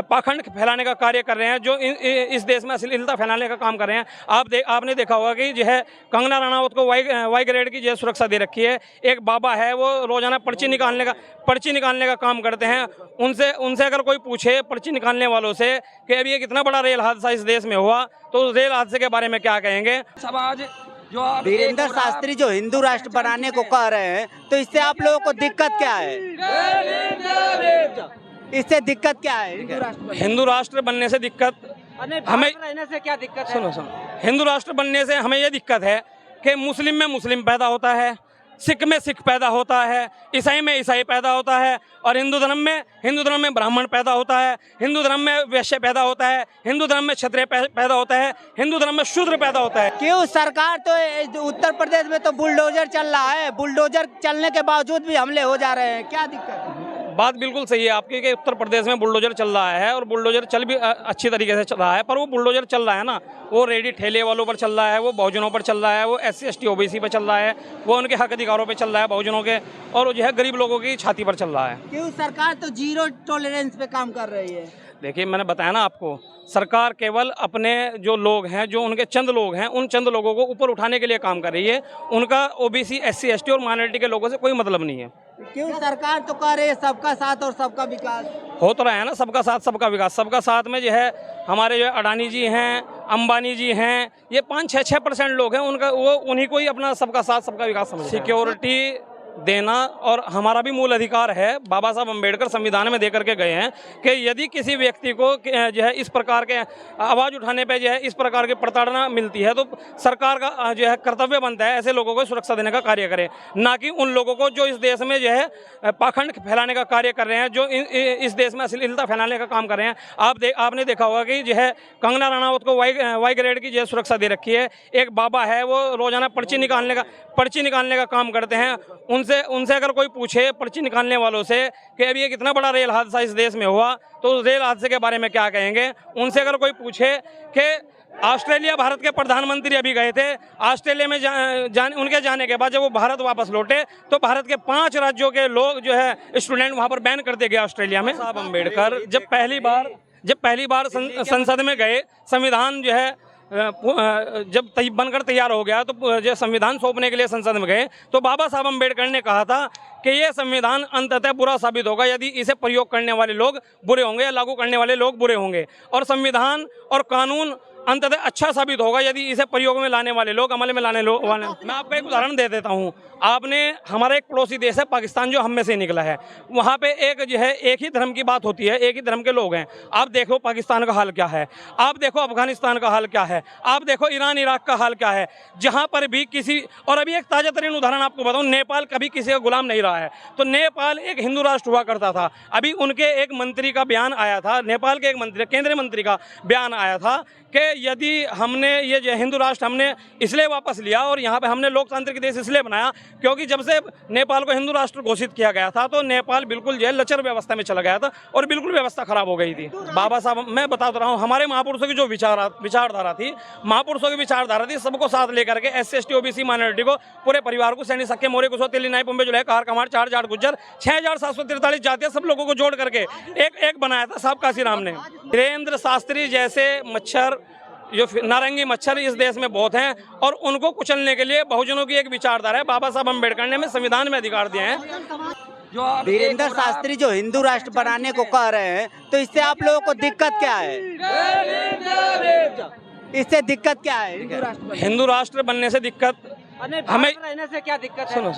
पाखंड फैलाने का कार्य कर रहे हैं, जो इस देश में अश्लीलता फैलाने का काम कर रहे हैं। आपने देखा होगा कि जो है कंगना रनावत को वाई ग्रेड की जो है सुरक्षा दे रखी है। एक बाबा है, वो रोजाना पर्ची निकालने का काम करते हैं। उनसे अगर कोई पूछे पर्ची निकालने वालों से कि अभी एक इतना बड़ा रेल हादसा इस देश में हुआ, तो उस रेल हादसे के बारे में क्या कहेंगे? समाज जो वीरेंद्र शास्त्री जो हिंदू राष्ट्र बनाने को कह रहे हैं, तो इससे आप लोगों को दिक्कत क्या है? इससे दिक्कत क्या है? हिंदू राष्ट्र बनने से दिक्कत हमें रहने से क्या दिक्कत है? सुनो, हिंदू राष्ट्र बनने से हमें ये दिक्कत है कि मुस्लिम में मुस्लिम पैदा होता है, सिख में सिख पैदा होता है, ईसाई में ईसाई पैदा होता है, और हिंदू धर्म में ब्राह्मण पैदा होता है, हिंदू धर्म में वैश्य पैदा होता है, हिंदू धर्म में क्षत्रिय पैदा होता है, हिंदू धर्म में शूद्र पैदा होता है। क्यों? सरकार तो उत्तर प्रदेश में तो बुलडोजर चल रहा है, बुलडोजर चलने के बावजूद भी हमले हो जा रहे हैं, क्या दिक्कत है? बात बिल्कुल सही है आपकी कि उत्तर प्रदेश में बुलडोजर चल रहा है, और बुलडोजर चल भी अच्छी तरीके से चल रहा है, पर वो बुलडोजर चल रहा है ना, वो रेडी ठेले वालों पर चल रहा है, वो बहुजनों पर चल रहा है, वो SC ST OBC पर चल रहा है, वो उनके हक अधिकारों पर चल रहा है बहुजनों के, और जो है गरीब लोगों की छाती पर चल रहा है। क्यों? सरकार तो जीरो टॉलरेंस पे काम कर रही है। देखिए, मैंने बताया ना आपको, सरकार केवल अपने जो लोग हैं, जो उनके चंद लोग हैं, उन चंद लोगों को ऊपर उठाने के लिए काम कर रही है। उनका OBC SC ST और माइनॉरिटी के लोगों से कोई मतलब नहीं है। क्यों? सरकार तो कह रही है सबका साथ और सबका विकास। हो तो रहा है ना, सबका साथ सबका विकास। सबका साथ में जो है हमारे जो अडानी जी हैं, अंबानी जी हैं, ये 5-6% लोग हैं, उनका वो उन्हीं को ही अपना सबका साथ सबका विकास समझते हैं। सिक्योरिटी देना और हमारा भी मूल अधिकार है, बाबा साहब अम्बेडकर संविधान में दे करके गए हैं कि यदि किसी व्यक्ति को जो है इस प्रकार के आवाज़ उठाने पे जो है इस प्रकार की प्रताड़ना मिलती है, तो सरकार का जो है कर्तव्य बनता है ऐसे लोगों को सुरक्षा देने का कार्य करे, ना कि उन लोगों को जो इस देश में जो है पाखंड फैलाने का कार्य कर रहे हैं, जो इस देश में अश्लीलता फैलाने का काम कर रहे हैं। आपने देखा होगा कि जो है कंगना रनावत को वाई ग्रेड की जो है सुरक्षा दे रखी है। एक बाबा है, वो रोजाना पर्ची निकालने का काम करते हैं। उनसे अगर कोई पूछे पर्ची निकालने वालों से कि अभी एक इतना बड़ा रेल हादसा इस देश में हुआ, तो उस रेल हादसे के बारे में क्या कहेंगे? उनसे अगर कोई पूछे कि ऑस्ट्रेलिया भारत के प्रधानमंत्री अभी गए थे, ऑस्ट्रेलिया में उनके जाने के बाद जब वो भारत वापस लौटे, तो भारत के 5 राज्यों के लोग जो है स्टूडेंट वहाँ पर बैन कर दिए गए ऑस्ट्रेलिया में। साहब अम्बेडकर जब पहली बार संसद में गए, संविधान जो है जब बनकर तैयार हो गया, तो जो संविधान सौंपने के लिए संसद में गए, तो बाबा साहब अम्बेडकर ने कहा था कि ये संविधान अंततः बुरा साबित होगा यदि इसे प्रयोग करने वाले लोग बुरे होंगे या लागू करने वाले लोग बुरे होंगे, और संविधान और कानून अंततः अच्छा साबित होगा यदि इसे प्रयोग में लाने वाले लोग, अमल में लाने वाले। मैं आपको एक उदाहरण दे देता हूँ। आपने हमारा एक पड़ोसी देश है पाकिस्तान, जो हम में से निकला है, वहाँ पे एक जो है एक ही धर्म की बात होती है, एक ही धर्म के लोग हैं। आप देखो पाकिस्तान का हाल क्या है, आप देखो अफगानिस्तान का हाल क्या है, आप देखो ईरान इराक का हाल क्या है, जहाँ पर भी किसी, और अभी एक ताज़ा तरीन उदाहरण आपको बताऊँ, नेपाल कभी किसी का गुलाम नहीं रहा है। तो नेपाल एक हिंदू राष्ट्र हुआ करता था। अभी उनके एक मंत्री का बयान आया था, नेपाल के एक मंत्री, केंद्रीय मंत्री का बयान आया था कि यदि हमने ये जो हिंदू राष्ट्र हमने इसलिए वापस लिया और यहाँ पे हमने लोकतांत्रिक देश इसलिए बनाया क्योंकि जब से नेपाल को हिंदू राष्ट्र घोषित किया गया था, तो नेपाल बिल्कुल जो है लचर व्यवस्था में चला गया था और बिल्कुल व्यवस्था खराब हो गई थी। बाबा साहब, मैं बता रहा हूँ, हमारे महापुरुषों की जो विचारधारा थी, सबको साथ लेकर के SC ST OBC माइनॉरिटी को, पूरे परिवार को, सैनी सक्के मोरे कुसो तेली नाई पुंबे जुलाई कार कमार 4 जाट गुज्जर 6743 जातियां, सब लोगों को जोड़ करके एक बनाया था साहब काशीराम ने। वीरेंद्र शास्त्री जैसे मच्छर, जो नारंगी मच्छर इस देश में बहुत हैं, और उनको कुचलने के लिए बहुजनों की एक विचारधारा है। बाबा साहब अम्बेडकर ने हमें संविधान में अधिकार दिए हैं। जो वीरेंद्र शास्त्री जो हिंदू राष्ट्र बनाने को कह रहे हैं, तो इससे आप लोगों को दिक्कत क्या है? इससे दिक्कत क्या है? हिंदू राष्ट्र बनने से दिक्कत हमें रहने से क्या दिक्कत है? सुनो,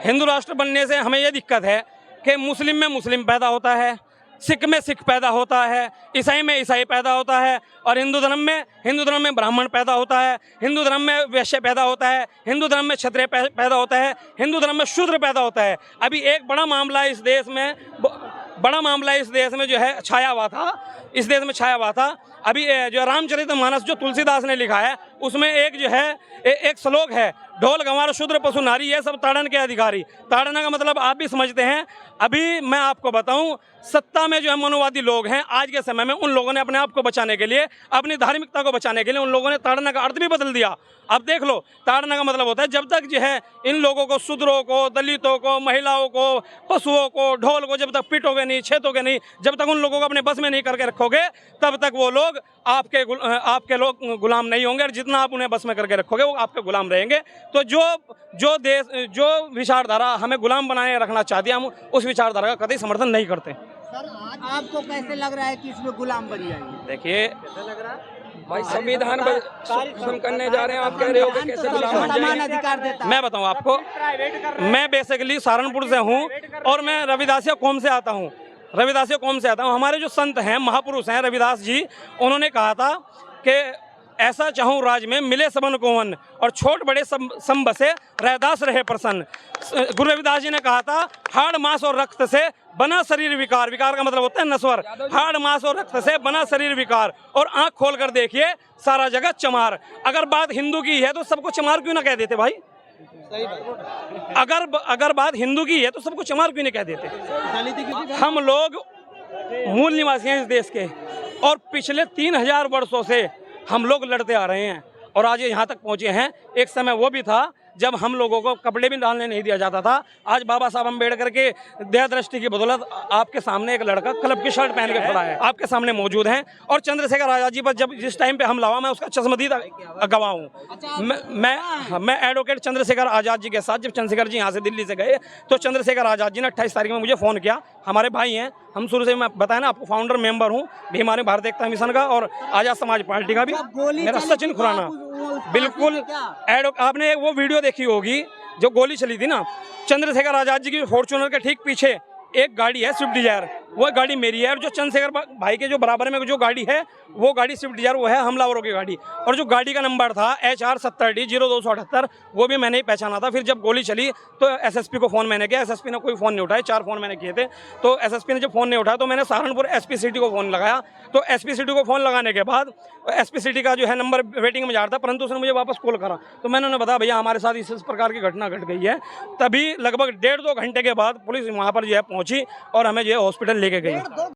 हिंदू राष्ट्र बनने से हमें यह दिक्कत है कि मुस्लिम में मुस्लिम पैदा होता है, सिख में सिख पैदा होता है, ईसाई में ईसाई पैदा होता है, और हिंदू धर्म में ब्राह्मण पैदा होता है, हिंदू धर्म में वैश्य पैदा होता है, हिंदू धर्म में क्षत्रिय पैदा होता है, हिंदू धर्म में शूद्र पैदा होता है। अभी एक बड़ा मामला इस देश में जो है छाया हुआ था, अभी जो रामचरितमानस जो तुलसीदास ने लिखा है, उसमें एक जो है एक श्लोक है, ढोल गंवार शूद्र पशु नारी ये सब ताड़न के अधिकारी। ताड़ना का मतलब आप भी समझते हैं। अभी मैं आपको बताऊं, सत्ता में जो है मनोवादी लोग हैं आज के समय में, उन लोगों ने अपने आप को बचाने के लिए, अपनी धार्मिकता को बचाने के लिए उन लोगों ने ताड़ना का अर्थ भी बदल दिया। अब देख लो, ताड़ना का मतलब होता है जब तक जो है इन लोगों को, शूद्रों को, दलितों को, महिलाओं को, पशुओं को, ढोल को जब तक पीटोगे नहीं, छेदोगे नहीं, जब तक उन लोगों को अपने बस में नहीं करके रखोगे, तब तक वो लोग आपके लोग गुलाम नहीं होंगे। और जितना आप उन्हें बस में करके रखोगे वो आपके गुलाम रहेंगे। तो जो विचारधारा हमें गुलाम बनाए रखना चाहती है, हम उस विचारधारा का कतई समर्थन नहीं करते। सर आज आपको कैसे लग रहा है कि इसमें गुलाम बन जाएंगे? देखिए भाई संविधान हम करने जा रहे हैं, आप कह रहे हो कि कैसे गुलाम बन समान जाएंगे? अधिकार देता है। मैं बताऊं आपको, मैं बेसिकली सहारनपुर से हूं और मैं रविदासिया कौम से आता हूं। रविदासिया कौम से आता हूं। हमारे जो संत हैं, महापुरुष हैं रविदास जी, उन्होंने कहा था कि ऐसा चाहूं राज में मिले सबन को वन, और छोट बड़े सम बसे रैदास रहे प्रसन्न। गुरु रविदास जी ने कहा था, हाड़ मांस और रक्त से बना शरीर विकार। विकार का मतलब होता है नस्वर। हाड़ मांस और रक्त से बना शरीर विकार, और आंख खोल कर देखिए सारा जगत चमार। अगर बात हिंदू की है तो सबको चमार क्यों ना कह देते भाई? अगर बात हिंदू की है तो सबको चमार क्यों नहीं कह देते? हम लोग मूल निवासी हैं इस देश के, और पिछले 3000 वर्षों से हम लोग लड़ते आ रहे हैं और आज यहाँ तक पहुँचे हैं। एक समय वो भी था जब हम लोगों को कपड़े भी डालने नहीं दिया जाता था। आज बाबा साहब अम्बेडकर के दया दृष्टि की बदौलत आपके सामने एक लड़का क्लब की शर्ट पहन के खड़ा है, आपके सामने मौजूद हैं। और चंद्रशेखर आजाद जी पर जिस टाइम पे हमला हुआ, मैं उसका चश्मदीद गवाह हूँ। मैं एडवोकेट चंद्रशेखर आजाद जी के साथ, जब चंद्रशेखर जी यहाँ से दिल्ली से गए तो चंद्रशेखर आजाद जी ने 28 तारीख में मुझे फ़ोन किया। हमारे भाई हैं, हम शुरू से, मैं बताया ना आपको, फाउंडर मेंबर हूँ भीमानी भारत एकता मिशन का और आज़ाद समाज पार्टी का भी। मेरा सचिन खुराना, बिल्कुल। आपने वो वीडियो देखी होगी जो गोली चली थी ना, चंद्रशेखर आजाद जी की फॉर्च्यूनर के ठीक पीछे एक गाड़ी है स्विफ्ट डिजायर, वो गाड़ी मेरी है। और जो चंद्रशेखर भाई के जो बराबर में जो गाड़ी है वो गाड़ी स्विफ्ट डिजायर, वो है हमलावरों की गाड़ी। और जो गाड़ी का नंबर था HR 70D0278, वो भी मैंने ही पहचाना था। फिर जब गोली चली तो SSP को फ़ोन मैंने किया, SSP ने कोई फ़ोन नहीं उठाया। 4 फ़ोन मैंने किए थे, तो SSP ने जब फ़ोन नहीं उठाया तो मैंने सहारनपुर SP सिटी को फ़ोन लगाया। तो SP सिटी को फ़ोन लगाने के बाद SP सिटी का जो है नंबर वेटिंग में जा रहा था, परंतु उसने मुझे वापस कॉल करा। तो मैंने उन्हें बताया, भैया हमारे साथ इस प्रकार की घटना घट गई है। तभी लगभग 1.5-2 घंटे के बाद पुलिस वहाँ पर जो है पहुँची और हमें जो है हॉस्पिटल लेके गई।